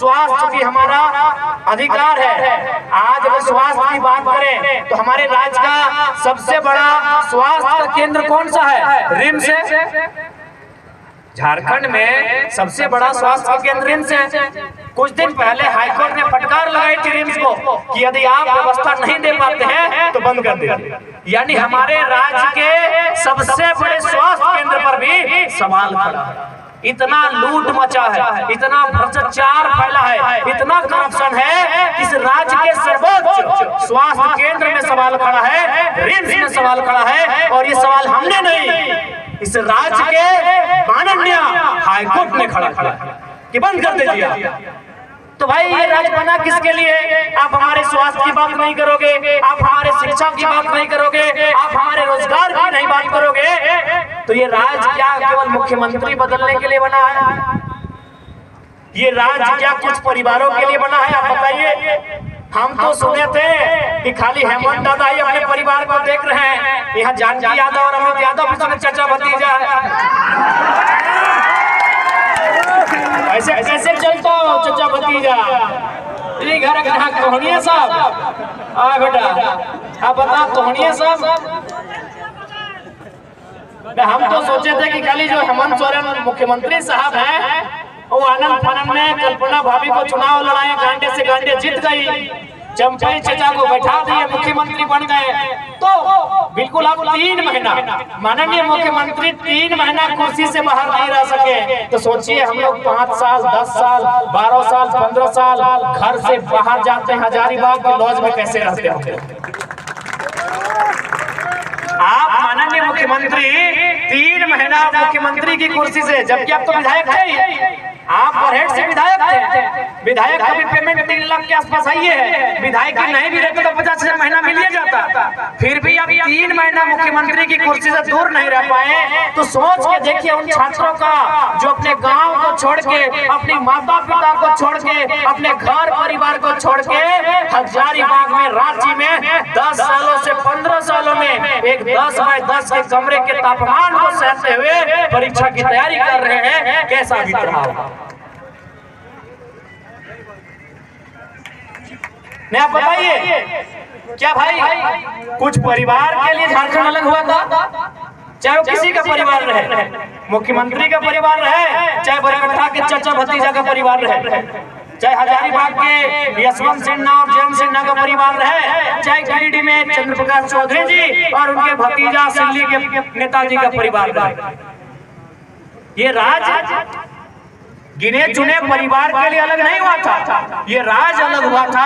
स्वास्थ्य भी हमारा अधिकार है। आज अगर स्वास्थ्य की बात करें तो हमारे राज्य का सबसे बड़ा स्वास्थ्य केंद्र कौन सा है? रिम्स है। झारखंड में सबसे बड़ा स्वास्थ्य केंद्र रिम्स है। कुछ दिन पहले हाईकोर्ट ने फटकार लगाई थी रिम्स को कि यदि आप व्यवस्था नहीं दे पाते हैं तो बंद कर दीजिए। यानी हमारे राज्य के सबसे बड़े स्वास्थ्य केंद्र पर भी सवाल खड़ा है। इतना लूट मचा है, इतना भ्रष्टाचार फैला है, इतना करप्शन है कि इस राज्य के सर्वोच्च स्वास्थ्य केंद्र में सवाल खड़ा है, रिम्स में सवाल खड़ा है। और ये सवाल हमने नहीं, इस राज्य के माननीय हाईकोर्ट ने खड़ा किया कि बंद कर दीजिए। तो भाई ये राज्य बना किसके लिए? आप हमारे स्वास्थ्य की बात नहीं करोगे, आप हमारे शिक्षा की बात नहीं करोगे, आप हमारे रोजगार की नहीं बात करोगे, तो ये राज्य क्या केवल मुख्यमंत्री बदलने के लिए बना है? ये राज्य क्या कुछ परिवारों के लिए बना है? आप बताइए। हम तो सुने थे कि खाली हेमंत दादा ही अपने परिवार को देख रहे हैं, यहाँ जानकी यादव और अमित यादव भी सब चाचा भतीजा है। ऐसे कैसे चलता हो चाचा भतीजा? घर कहानियां साहब आ बेटा आप बता कहानियां साहब। हम तो सोचे थे कि खाली जो हेमंत सोरेन मुख्यमंत्री साहब हैं वो आनंद फानंद में कल्पना भाभी को चुनाव लड़ाए, गांडे से गांडे जीत गई, चंपई चचा को बैठा दिए, मुख्यमंत्री बन गए। तो बिल्कुल आप 3 महीना माननीय मुख्यमंत्री 3 महीना कुर्सी से बाहर नहीं रह सके। तो सोचिए हम लोग 5 साल 10 साल 12 साल 15 साल घर से बाहर जाते हैं, हजारीबाग के लॉज में कैसे रहते होंगे? आप माननीय मुख्यमंत्री 3 महीना मुख्यमंत्री की कुर्सी से, जबकि आप तो विधायक थे, आप बरहेट से विधायक थे, विधायक का भी पेमेंट 3 लाख के आसपास आई है। विधायक की नहीं भी रहते तो 50,000 महीना मिल ही जाता। फिर भी आप 3 महीना मुख्यमंत्री की कुर्सी से दूर नहीं रह पाए। तो सोच के देखिए उन छात्रों का जो अपने गांव को छोड़ के, अपने माता पिता को छोड़ के, अपने घर परिवार को छोड़ के हजारीबाग में, रांची में 10 सालों से 15 सालों में एक 10 बाय 10 के कमरे के तापमान को सहते हुए परीक्षा की तैयारी कर रहे हैं। कैसा बीत रहा होगा? नहीं आप बताइए, क्या भाई कुछ परिवार के लिए झारखंड अलग हुआ था? चाहे वो किसी का परिवार रहे, मुख्यमंत्री का परिवार रहे, चाहे बरकट्ठा के चाचा भतीजा का परिवार रहे, चाहे हजारीबाग के यशवंत सिन्हा और जयंत सिन्हा का परिवार रहे, चाहे गिरिडीह में चंद्र प्रकाश चौधरी जी और उनके भतीजा सिल्ली के नेताजी का परिवार रहे। ये राज्य गिने चुने परिवार के लिए अलग नहीं हुआ था, ये राज्य अलग हुआ था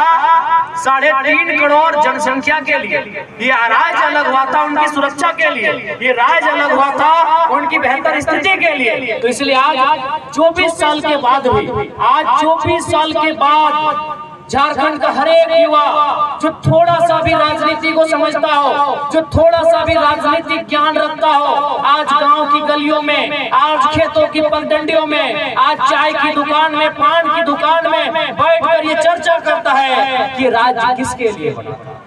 3.5 करोड़ जनसंख्या के लिए। ये राज्य अलग हुआ था उनकी सुरक्षा के लिए, ये राज्य अलग हुआ था उनकी बेहतर स्थिति के लिए। तो इसलिए आज 24 साल के बाद भी, आज 24 साल के बाद झारखंड का हर एक युवा जो थोड़ा सा भी राजनीति को समझता हो, जो थोड़ा सा भी राजनीतिक ज्ञान रखता हो, आज गांव की गलियों में, आज खेतों की पगडंडियों में, आज चाय की दुकान में, पान की दुकान में बैठकर ये चर्चा करता है कि राज्य किसके लिए बना था,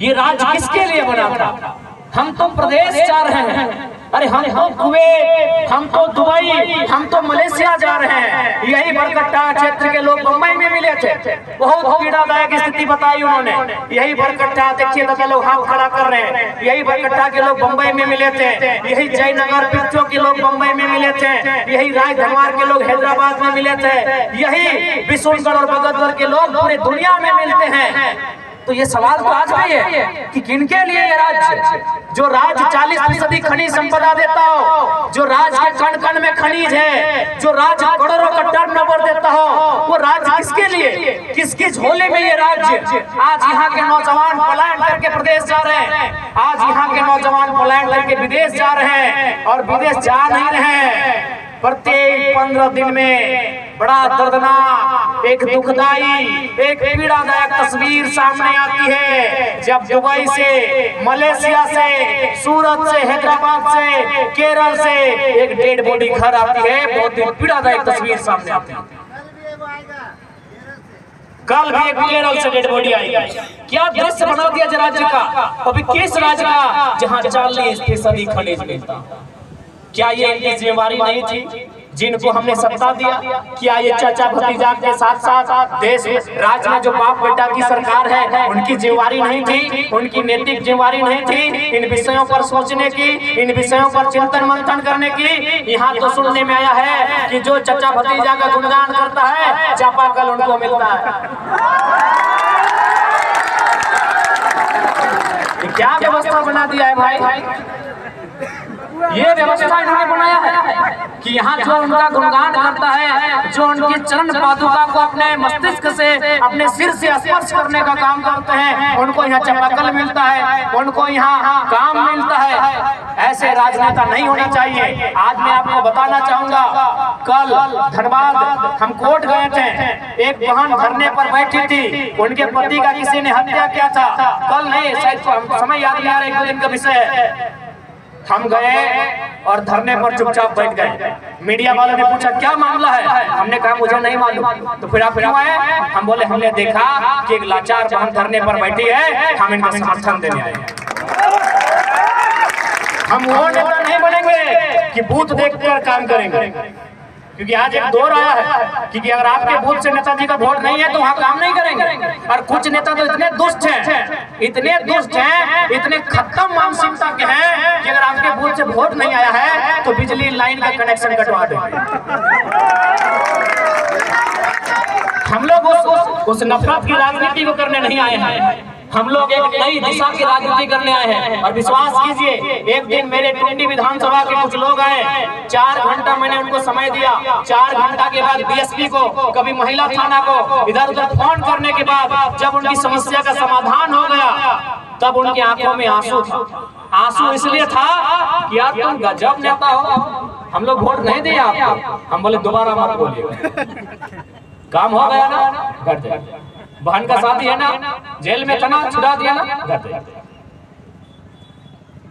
ये राज्य किसके लिए बना था। हम तो प्रदेश जा रहे हैं, अरे हम तो कुवैत, हम तो दुबई, हम तो मलेशिया जा रहे हैं। यही बरकट्टा क्षेत्र के लोग बम्बई में मिले थे, बहुत पीड़ादायक स्थिति बताई उन्होंने। यही बरकट्टा देखिए तो लोग हाथ खड़ा कर रहे हैं, यही बरकट्टा के लोग बम्बई में मिले थे, यही जयनगर पिथौरागढ़ के लोग बम्बई में मिले थे, यही राजधनवार के लोग हैदराबाद में मिले थे, यही विशुनगढ़ और बगतगढ़ के लोग पूरे दुनिया में मिलते हैं। तो ये सवाल तो आज भी है कि किनके लिए ये राज्य, जो राज्य 40% खनिज संपदा देता हो, जो राज्य के कण कण में खनिज है, जो राज्य करोड़ों का टर्नओवर देता हो, वो राज्य किसके लिए, किसकी झोले में ये राज्य। आज यहाँ के नौजवान पलायन करके प्रदेश जा रहे हैं, आज यहाँ के नौजवान पलायन करके विदेश जा रहे हैं, और विदेश जा नहीं रहे हैं। प्रत्येक 15 दिन में बड़ा दर्दनाक, एक दुखदाई, एक पीड़ादायक तस्वीर सामने आती है, जब दुबई से, मलेशिया से, सूरत से, हैदराबाद से, केरल से एक डेड बॉडी घर आती है। बहुत ही पीड़ादायक तस्वीर सामने आती है। कल भी एक केरल से डेड बॉडी आई। क्या दृश्य बना दिया राज्य का। अभी किस राज्य का जहां 40% खनिज मिलता। क्या ये इनकी जिम्मेवारी नहीं थी? जिनको हमने सत्ता दिया, क्या ये चाचा भतीजा के साथ साथ देश राज्य में जो बाप बेटा की सरकार है उनकी जिम्मेवारी नहीं थी, उनकी नैतिक जिम्मेवारी नहीं थी इन विषयों पर सोचने की, इन विषयों पर चिंतन मंथन करने की? यहाँ तो सुनने में आया है कि जो चाचा भतीजा का गुणगान करता है चापाकल उनको मिलता है। क्या व्यवस्था बना दिया है भाई? ये व्यवस्था इन्होंने बनाया है कि यहाँ जो उनका गुणगान करता है, जो उनकी चरण पादुका को अपने मस्तिष्क से, अपने सिर से स्पर्श करने का काम करते हैं, उनको यहाँ चापाकल मिलता है, उनको यहाँ काम मिलता है। ऐसे राजनेता नहीं होना चाहिए। आज मैं आपको बताना चाहूंगा, कल धनबाद हम कोर्ट गए थे, एक बहन धरने पर बैठी थी, उनके पति का किसी ने हत्या किया था। कल नहीं, शायद समय याद नहीं आ रहा, एक दो दिन का विषय है। हम गए और धरने पर चुपचाप बैठ गए। मीडिया वालों ने पूछा क्या मामला है, हमने कहा मुझे नहीं मालूम। तो फिर आप क्यों आए? हम बोले हमने देखा कि एक लाचार बहन धरने पर बैठी है, हम इनका समर्थन देने आए। हम वो नेता नहीं बनेंगे कि बूथ देखकर काम करेंगे, क्योंकि आज एक दौर आया है कि अगर आपके बूथ से नेताजी का वोट नहीं है तो वहाँ काम नहीं करेंगे। और कुछ नेता तो इतने दुष्ट हैं, इतने दुष्ट हैं, इतने खत्म मानसिकता के हैं कि अगर आपके बूथ से वोट नहीं आया है तो बिजली लाइन का कनेक्शन कटवा देंगे। हम लोग उस नफरत की राजनीति को करने नहीं आए हैं, हम लोग एक नई दिशा की राजनीति करने आए हैं। और विश्वास कीजिए, एक दिन मेरे टुंडी विधानसभा के कुछ लोग आए, 4 घंटा मैंने उनको समय दिया। 4 घंटा के बाद डीएसपी को, कभी महिला थाना को इधर उधर फोन करने के बाद जब उनकी समस्या का समाधान हो गया, तब उनकी आंखों में आंसू था। आंसू इसलिए था कि यार तुम गजब नेता हो, हम लोग वोट नहीं दिए आपको। हम बोले दोबारा मत बोलिए, काम हो गया ना, घर जाए। बहन का शादी है ना, जेल में था ना, छुड़ा दिया ना, घर जाए।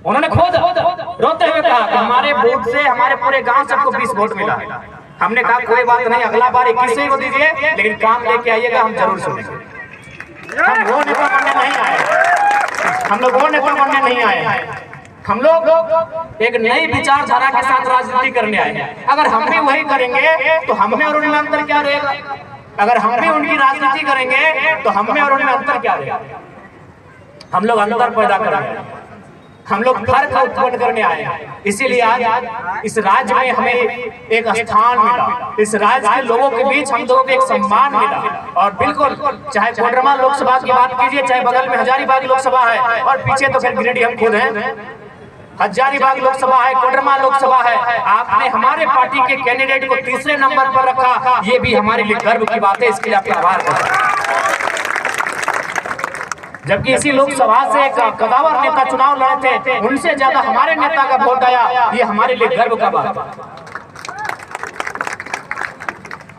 उन्होंने खुद रोते हुए कहा कि हमारे वोट से, हमारे पूरे गांव सबको 20 वोट मिला। हमने कहा कोई बात नहीं, अगला बार 21 को दीजिए, लेकिन काम लेके आइएगा, हम जरूर सुनेंगे। हम वो नेता बनने नहीं आए, हम लोग वो नेता बनने नहीं आए, हम लोग एक नई विचारधारा के साथ राजनीति करने आए हैं। अगर हम भी वही करेंगे तो हम में और उनमें अंतर क्या रहेगा? अगर हम भी उनकी राजनीति करेंगे तो हम में और उनमें अंतर क्या रहेगा? हम लोग अंतर पैदा करेंगे, हम लोग फर्क उत्पन्न करने आए हैं। इसीलिए आज इस राज्य में हमें एक स्थान मिला, इस राज्य के लोगों के बीच हम लोगों को एक सम्मान मिला। और बिल्कुल चाहे कोडरमा लोकसभा की बात कीजिए, चाहे बगल में हजारीबाग लोकसभा है और पीछे तो फिर गिरिडीह हम खुद हैं, हजारीबाग लोकसभा है, कोडरमा लोकसभा है। आपने हमारे पार्टी के कैंडिडेट को तीसरे नंबर पर रखा, ये भी हमारे लिए गर्व की बात है, इसके लिए आपका आभार करता। जबकि इसी लोकसभा से एक कदावर नेता चुनाव लड़े थे, उनसे ज्यादा हमारे नेता का वोट आया, ये हमारे लिए गर्व का बात है।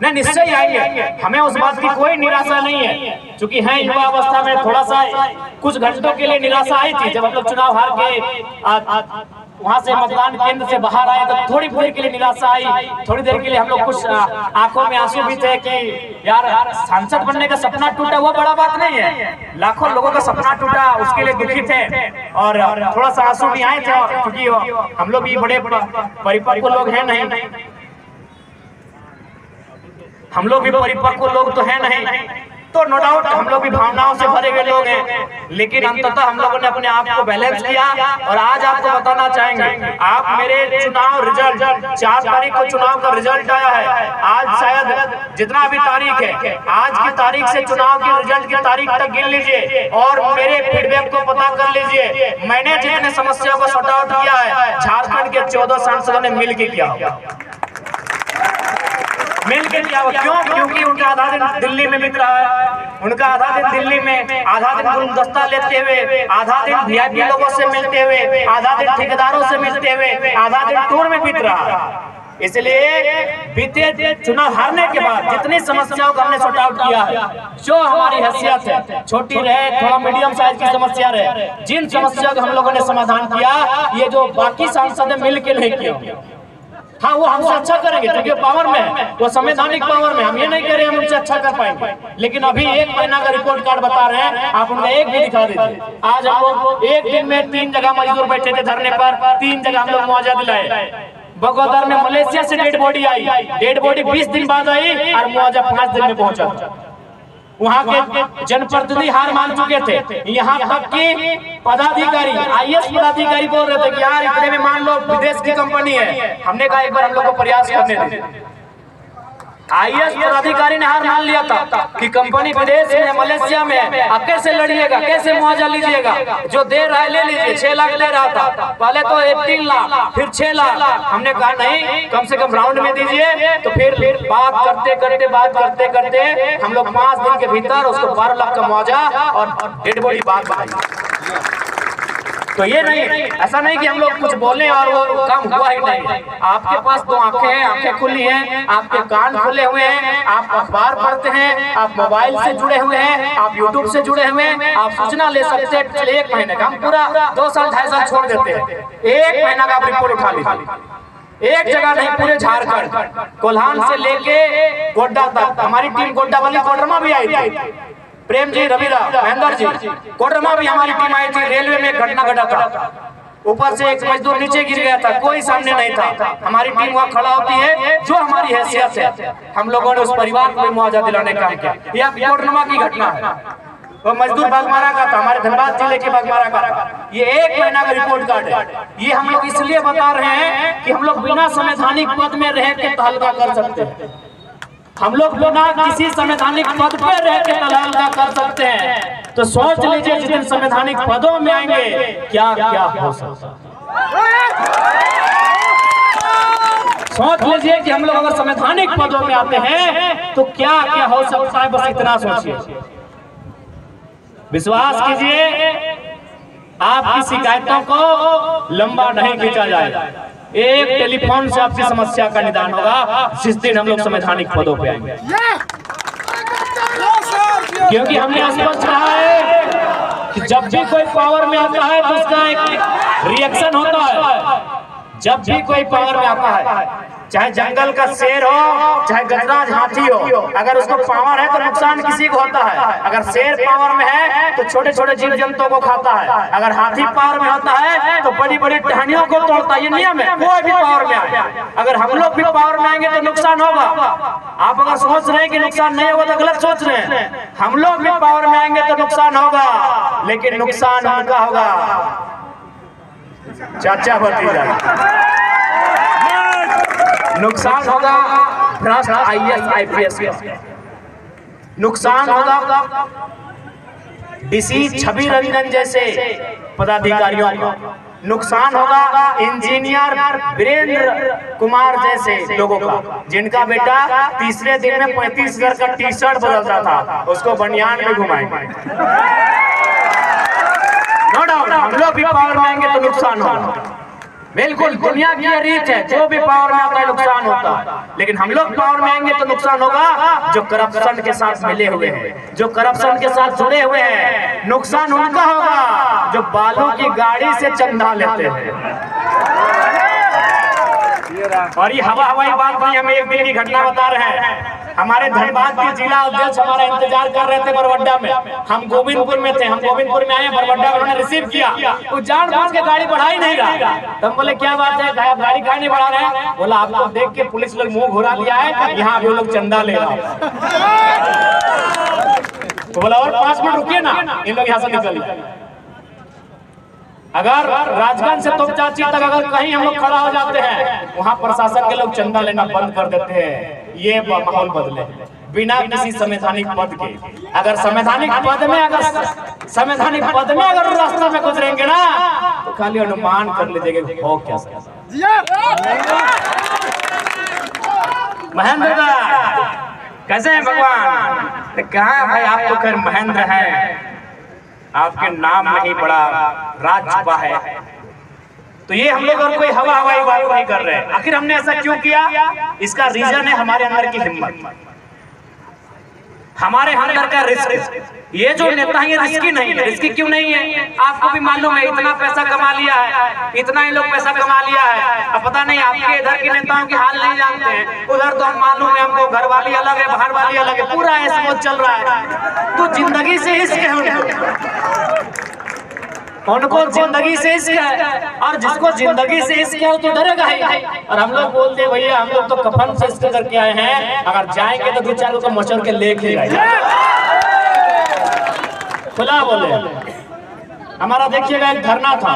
नहीं, निश्चय आएंगे, हमें उस बात की कोई निराशा नहीं है, क्योंकि है युवा अवस्था में थोड़ा सा कुछ घंटों के लिए निराशा आई थी। जब हम लोग चुनाव हार के वहां से मतदान केंद्र से बाहर आए तो थोड़ी देर के लिए निराशा आई, थोड़ी देर के लिए हम लोग कुछ आंखों में आंसू भी थे कि यार सांसद बनने का सपना टूटा, वो बड़ा बात नहीं है। लाखों लोगों का सपना टूटा, उसके लिए दुखी थे और थोड़ा सा आंसू भी आए थे, क्योंकि हम लोग भी बड़े परिपक्व लोग हैं नहीं, हम लोग भी परिपक्व लोग तो है नहीं, तो नो डाउट हम लोग भी भावनाओं से भरे हुए लोग हैं। लेकिन अंततः हम लोगों ने अपने आप को बैलेंस किया। और आज आपको बताना चाहेंगे, आप मेरे चुनाव रिजल्ट 4 तारीख को चुनाव का रिजल्ट आया है। आज शायद जितना भी तारीख है, आज की तारीख से चुनाव के रिजल्ट की तारीख तक गिन लीजिए और मेरे फीडबैक को पता कर लीजिए। मैंने जितने समस्याओं को सॉर्ट आउट किया है, झारखंड के 14 सांसदों ने मिलकर किया होगा, मिलकर किया। क्यों? क्योंकि उनका आधा दिन दिल्ली में बीत रहा है, उनका आधा दिन दिल्ली में, आधा दिन गुलदस्ता लेते हुए, आधा दिन वीआईपी लोगों से मिलते हुए, आधा दिन ठेकेदारों से मिलते हुए, आधा दिन टूर में बीत रहा है। इसलिए बीते चुनाव हारने के बाद जितनी समस्याओं को हमने सॉर्ट आउट किया है, जो हमारी हैसियत है, छोटी रहे थोड़ा मीडियम साइज की समस्या रहे, जिन समस्याओं का हम लोगों ने समाधान किया, ये जो बाकी सांसद मिल के नहीं किया, हाँ वो हमसे अच्छा करेंगे क्योंकि पावर में है, वो संवैधानिक पावर में। हम ये नहीं कह रहे हम उनसे अच्छा कर पाएंगे, लेकिन अभी 1 महीना का रिपोर्ट कार्ड बता रहे हैं, आप उनका एक भी दिखा दीजिए। आज हम लोग एक दिन में 3 जगह मजदूर बैठे थे धरने पर, 3 जगह हम लोग मुआवजा दिलाए। बगोदर में मलेशिया से डेड बॉडी आई, डेड बॉडी 20 दिन बाद आई और मुआवजा 5 दिन में पहुंचा। वहाँ के जनप्रतिनिधि हार मान चुके थे। यहाँ तक कि पदाधिकारी IAS पदाधिकारी बोल रहे थे कि यार इतने में मान लो विदेश की कंपनी है। हमने कहा एक बार हम लोग को प्रयास करने दें। IAS पदाधिकारी ने हार मान लिया था कि कंपनी विदेश में मलेशिया में है, अब कैसे लड़िएगा, कैसे मुआवजा लीजिएगा, जो दे रहा है ले लीजिए। 6 लाख ले रहा था, पहले तो 3 लाख फिर 6 लाख। हमने कहा नहीं, कम से कम राउंड में दीजिए। तो फिर बात करते करते हम लोग 5 दिन के भीतर उसको 12 लाख का मुआवजा और डेड बॉडी बात बताई। तो ये नहीं, ऐसा नहीं कि हम लोग कुछ बोले और वो काम हुआ ही नहीं। आपके पास 2 आंखें हैं, आंखें खुली हैं, आपके कान खुले हुए हैं, आप अखबार पढ़ते हैं, आप मोबाइल से जुड़े हुए हैं, आप यूट्यूब से जुड़े हुए हैं, आप सूचना ले सकते हैं। पिछले 1 महीने का, हम पूरा 2 साल 2.5 साल छोड़ देते हैं, 1 महीना का आप रिपोर्ट उठा लीजिए। एक जगह नहीं, पूरे झारखंड, कोल्हान से लेके गोड्डा तक हमारी टीम गोड्डा वाली कोडरमा भी आई थी। प्रेम जी, रविरा, महेंद्र जी, कोडरमा भी हमारी टीम आई थी। रेलवे में घटना घटा था, ऊपर से एक मजदूर नीचे गिर गया था, कोई सामने नहीं था। हमारी टीम वहाँ खड़ा होती है, जो हमारी हैसियत है हम लोगों ने उस परिवार को मुआवजा दिलाने का किया। यह कोडरमा की घटना है, वो मजदूर बागमारा का था, हमारे धनबाद जिले के बागमारा का था। ये 1 महीना का रिपोर्ट कार्ड है। ये हम लोग इसलिए बता रहे हैं कि हम लोग बिना संवैधानिक पद में रह के तहलका कर सकते हैं। हम लोग बिना किसी संवैधानिक पद पे रह के तहलका कर सकते हैं। तो सोच लीजिए जिस दिन संवैधानिक पदों में आएंगे क्या क्या हो सकता है। सोच लीजिए कि हम लोग अगर संवैधानिक पदों में आते हैं तो क्या क्या हो सकता है, बस इतना सोचिए। विश्वास कीजिए, आपकी शिकायतों को लंबा नहीं खींचा जाएगा। एक टेलीफोन से आपकी समस्या का निदान होगा जिस दिन हम लोग संवैधानिक पदों पे आएंगे। क्योंकि हमने स्पष्ट कहा है कि जब भी कोई पावर में आता है तो उसका एक रिएक्शन होता है। जब भी कोई पावर में आता है, चाहे जंगल का शेर हो, चाहे गजराज हाथी हो, अगर उसको पावर है तो नुकसान किसी को होता है। अगर शेर पावर में है तो छोटे छोटे जीव जंतुओं को खाता है। अगर हाथी पावर में होता है तो बड़ी बड़ी टहनियों को तोड़ता है। ये नियम है, कोई भी पावर में आए। अगर हम लोग भी पावर में आएंगे तो नुकसान होगा। आप अगर सोच रहे हैं कि नुकसान नहीं होगा तो गलत सोच रहे हैं। हम लोग भी पावर में आएंगे तो नुकसान होगा, लेकिन नुकसान उनका होगा चाचा भतीजा। नुकसान होगा भ्रष्ट IAS IPS का, नुकसान होगा DC छवि रंजन जैसे पदाधिकारियों का, नुकसान होगा इंजीनियर वीरेंद्र कुमार जैसे लोगों का, जिनका बेटा तीसरे दिन में 35,000 का टी-शर्ट बदलता था, उसको बनियान में घुमाएंगे। नो डाउट हम लोग भी पावर में आएंगे तो नुकसान होगा। बिल्कुल दुनिया की रीत है, जो भी पावर में आता है नुकसान होता है। लेकिन हम लोग पावर में आएंगे तो नुकसान होगा जो करप्शन के साथ मिले हुए हैं, जो करप्शन के साथ जुड़े हुए हैं। नुकसान उनका होगा जो बालू की गाड़ी से चंदा लेते हैं। और ये हवाई बात नहीं, हम एक दिन की घटना बता रहे हैं। हमारे धनबाद के जिला अध्यक्ष हमारा इंतजार कर रहे थे बरवड्डा में, हम गोविंदपुर में थे। हम गोविंदपुर में आए, बरवड्डा में उन्होंने रिसीव किया। वो जानबूझ के गाड़ी बढ़ा ही नहीं रहा। तो हम बोले क्या बात है, गाड़ी क्यों नहीं बढ़ा रहे हैं? बोला आपको देख के पुलिस लोग मुंह घुरा लिया है, यहाँ भी लोग चंदा ले रहा है। तो बोला और 5 मिनट रुकिए ना, इन लोग यहाँ से निकल जाए। अगर राजगंज से तोपचाची तक अगर कहीं हम लोग खड़ा हो जाते हैं, वहाँ प्रशासन के लोग चंदा लेना बंद कर देते हैं। ये माहौल बदले बिना किसी संवैधानिक पद के। अगर संवैधानिक पद में अगर रास्ता में गुजरेंगे ना तो खाली अनुमान कर लीजिएगा हो क्या। महेंद्र दा कैसे हैं भगवान? कहाँ भाई, आप तो खैर महेंद्र हैं, आपके नाम में ही बड़ा राज छुपा है। तो ये हम लोग और कोई हवाई बात नहीं कर रहे हैं। आखिर हमने ऐसा क्यों किया? इसका रीजन है हमारे अंदर की हिम्मत, हमारे अंदर का रिस्क। ये जो नेता है ये रिस्की नहीं है। रिस्की क्यों नहीं है? आपको भी मालूम है, इतना पैसा कमा लिया है, इतना ही लोग पैसा कमा लिया है। अब पता नहीं आपके इधर के नेताओं के हाल नहीं जानते हैं, उधर तो हम मालूम है हमको, घर वाली अलग है, बाहर वाली अलग है, पूरा ऐसा चल रहा है। तो जिंदगी से इश्क है उनको। उनको जिंदगी से इश्क है, और जिसको जिंदगी से इश्क है वो तो डरेगा ही। और हम लोग बोलते भैया हम लोग तो कफन से इश्क करके आए हैं, अगर जाएंगे तो दो चार को मचर के लेके आएंगे। खुला बोले। हमारा देखिएगा एक धरना था,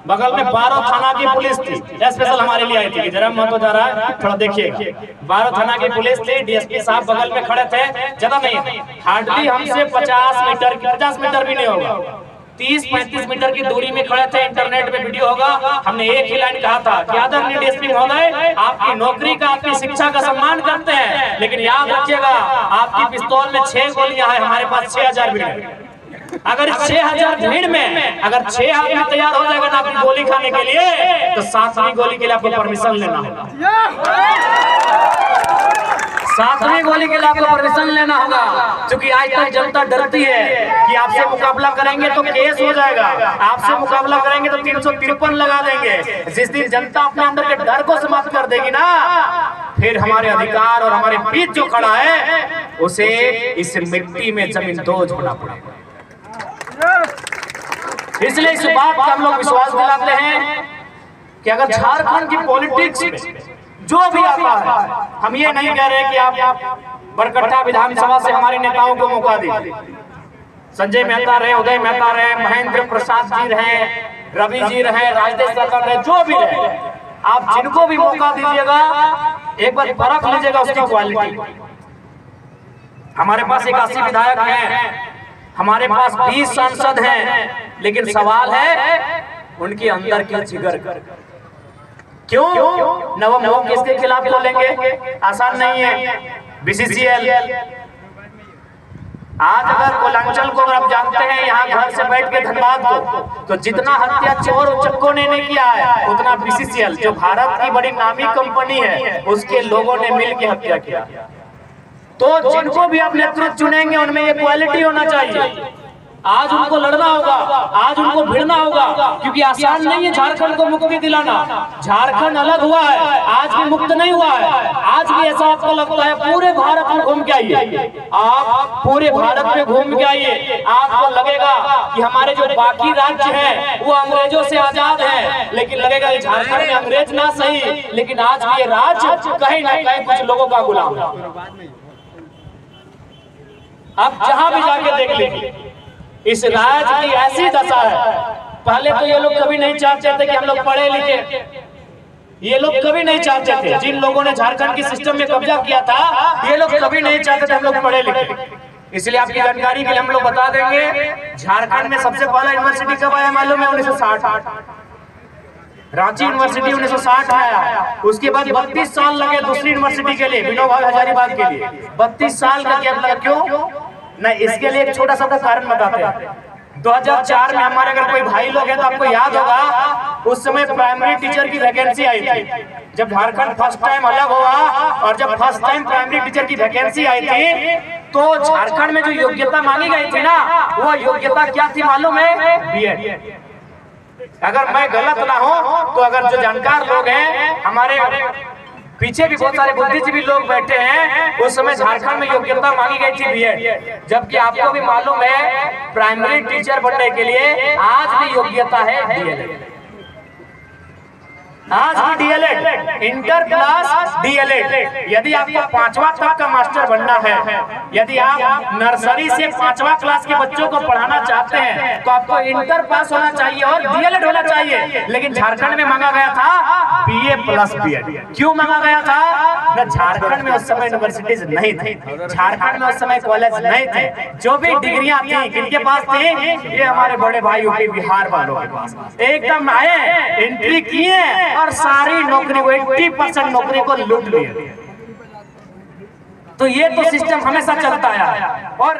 बगल में 12 थाना की पुलिस थी, स्पेशल हमारे लिए आई थी। जरा मत हो जा रहा है, थोड़ा देखिएगा। 12 थाना की पुलिस थी, डीएसपी साहब बगल में खड़े थे, ज्यादा नहीं, हार्डली हमसे 50 मीटर भी नहीं होगा, 30-35 मीटर की दूरी में खड़े थे। इंटरनेट पे वीडियो होगा। हमने एक ही लाइन कहा था कि आदरणीय डीएसपी महोदय, आपकी नौकरी का, आपकी शिक्षा का सम्मान करते हैं, लेकिन याद रखिएगा आपकी पिस्तौल में 6 गोलियां हैं, हमारे पास 6000 भीड़ है। अगर इस 6000 भीड़ में अगर 6 आदमी तैयार हो जाएगा ना आपकी गोली खाने के लिए, तो 7वीं गोली के लिए आपको परमिशन लेना होगा। 7वीं गोली के लिए आपको परमिशन लेना होगा, क्योंकि आज तक जनता डरती है कि आपसे मुकाबला करेंगे तो केस हो जाएगा, आपसे मुकाबला करेंगे तो 353 लगा देंगे। जिस दिन जनता अपने अंदर के डर को समाप्त कर देगी ना, फिर हमारे अधिकार और हमारे बीच जो खड़ा है उसे इस मिट्टी में जमींदोज होना पड़ेगा। इसलिए इस बात का हम लोग विश्वास दिलाते हैं कि अगर झारखंड की पॉलिटिक्स में जो भी आता है, हम ये नहीं कह रहे कि आप बरकट्टा विधानसभा से हमारे नेताओं को मौका दीजिए। संजय मेहता रहे, उदय मेहता रहे, महेंद्र प्रसाद जी रहे, रवि जी रहे, राजेश सरकार रहे, जो भी रहे, आप जिनको भी मौका दीजिएगा एक बार परख लीजिएगा उसकी क्वालिटी। हमारे पास 81 विधायक हैं, हमारे पास 20 सांसद हैं, लेकिन सवाल है उनके अंदर की जिगर। क्यों नवम नवम किसके खिलाफ बोलेंगे? आसान नहीं है। बीसीसीएल आज अगर कोलांचल को अगर आप जानते हैं, यहाँ घर से बैठ के धनबाद को, तो जितना हत्या चोर उचक्कों ने नहीं किया है उतना बीसीसीएल जो भारत की बड़ी नामी कंपनी है उसके लोगों ने मिलकर हत्या किया। तो जिनको भी आप नेतृत्व चुनेंगे उनमें ये क्वालिटी होना चाहिए। आज उनको लड़ना होगा, आज उनको भिड़ना होगा, क्योंकि आसान नहीं है झारखंड को मुक्ति दिलाना। झारखंड अलग हुआ है, आज भी मुक्त नहीं हुआ है। आज भी ऐसा आपको लगता है, पूरे भारत में घूम के आइए, आप पूरे भारत में घूम के आइए, आपको लगेगा कि हमारे जो बाकी राज्य हैं वो अंग्रेजों से आजाद हैं, लेकिन लगेगा झारखंड में अंग्रेज ना सही, लेकिन आज भी ये राज्य कहीं ना कहीं कुछ लोगों का गुलाम है। आप जहां भी जाके देख लीजिए, इस राज्य की ऐसी दशा है। पहले तो ये लोग कभी नहीं चाहते थे कि हम लोग पढ़े लिखे, ये लोग कभी नहीं चाहते थे। जिन लोगों ने झारखंड की सिस्टम में कब्जा किया था, ये लोग कभी नहीं चाहते थे हम लोग पढ़े लिखे। इसलिए आपकी जानकारी के लिए हम लोग बता देंगे, झारखंड में सबसे पहला यूनिवर्सिटी कब आया मालूम है? 1960। रांची यूनिवर्सिटी 1960 आया। उसके बाद 32 साल लगे दूसरी यूनिवर्सिटी के लिए, विनोबा हजारीबाग के लिए 32 साल का गैप लगा। क्यों? नहीं, इसके लिए एक छोटा सा कारण बताते हैं। 2004 में हमारे अगर कोई भाई लोग हैं तो आपको याद होगा, उस समय प्राइमरी टीचर की वैकेंसी आई थी। जब झारखंड फर्स्ट टाइम अलग हुआ और जब फर्स्ट टाइम प्राइमरी टीचर की वैकेंसी आई थी, तो झारखंड में जो योग्यता मांगी गई थी ना, वो योग्यता क्या थी मालूम है? बीएड। अगर मैं गलत ना हो तो अगर जो जानकार लोग हैं, हमारे पीछे भी बहुत सारे बुद्धिजीवी लोग बैठे हैं, उस समय झारखंड में योग्यता मांगी गई थी बीएड। जबकि आपको भी मालूम है प्राइमरी टीचर बनने के लिए आज भी योग्यता है डीएलएड। आज भी डीएलएड, इंटर प्लस डीएलएड। यदि आपको 5वां तक का मास्टर बनना है, यदि आप नर्सरी से 5वां क्लास के बच्चों को पढ़ाना चाहते हैं, तो आपको इंटर पास होना चाहिए और डीएलएड होना चाहिए। लेकिन झारखंड में मांगा गया था बीए प्लस बीएड। क्यों मांगा गया था? झारखंड में उस समय यूनिवर्सिटीज नहीं थी, झारखंड में उस समय कॉलेज नहीं थे। जो भी डिग्रियां थी किनके पास थी? ये हमारे बड़े भाई यूपी बिहार वालों के पास। एकदम आए, एंट्री किए और सारी नौकरी को 80% नौकरी को लूट लिए। तो ये तो सिस्टम हमेशा चलता है। और